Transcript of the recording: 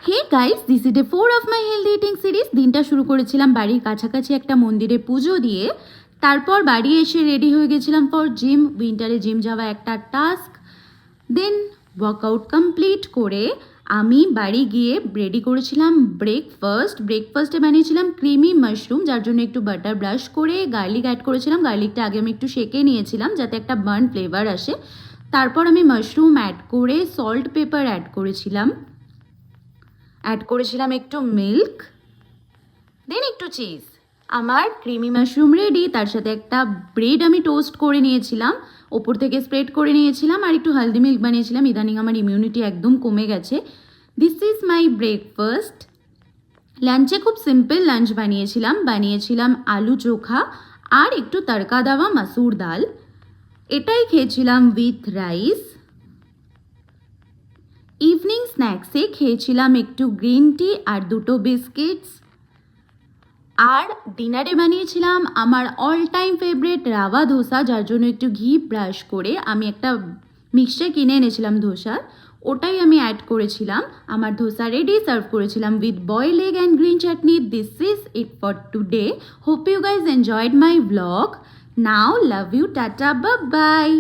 Hey guys, this is day 4 of my healthy eating series. দিনটা শুরু করেছিলাম বাড়ির কাছাকাছি একটা মন্দিরে পুজো দিয়ে। তারপর বাড়ি এসে রেডি হয়ে গেছিলাম ফর জিম। উইন্টারে জিম যাওয়া একটা টাস্ক। দেন ওয়ার্কআউট কমপ্লিট করে আমি বাড়ি গিয়ে রেডি করেছিলাম ব্রেকফাস্টে বানিয়েছিলাম ক্রিমি মাশরুম, যার জন্য একটু বাটার ব্রাশ করে গার্লিক অ্যাড করেছিলাম। গার্লিকটা আগে আমি একটু সেঁকে নিয়েছিলাম যাতে একটা বার্ন ফ্লেভার আসে। তারপর আমি মাশরুম অ্যাড করে সল্ট পেপার অ্যাড করেছিলাম একটু মিল্ক, দেন একটু চিজ। আমার ক্রিমি মাশরুম রেডি। তার সাথে একটা ব্রেড আমি টোস্ট করে নিয়েছিলাম, ওপর থেকে স্প্রেড করে নিয়েছিলাম, আর একটু হালদি মিল্ক বানিয়েছিলাম। ইদানিং আমার ইমিউনিটি একদম কমে গেছে। This is my breakfast. লাঞ্চে খুব সিম্পল লাঞ্চ বানিয়েছিলাম আলু চোখা আর একটু তড়কা দেওয়া মাসুর ডাল। এটাই খেয়েছিলাম উইথ রাইস। ইভিনিং স্ন্যাক্সে খেয়েছিলাম একটু গ্রিন টি আর দুটো বিস্কিটস। আর ডিনারে বানিয়েছিলাম আমার all time favourite rava dosa, যার জন্য একটু ঘি ব্রাশ করে আমি একটা মিক্সচার কিনে এনেছিলাম ধোসার, ওটাই আমি অ্যাড করেছিলাম। আমার ধোসা রেডি, সার্ভ করেছিলাম with boiled egg and green chutney. This is it for today. Hope you guys enjoyed my blog. Now love you, tata, bye by.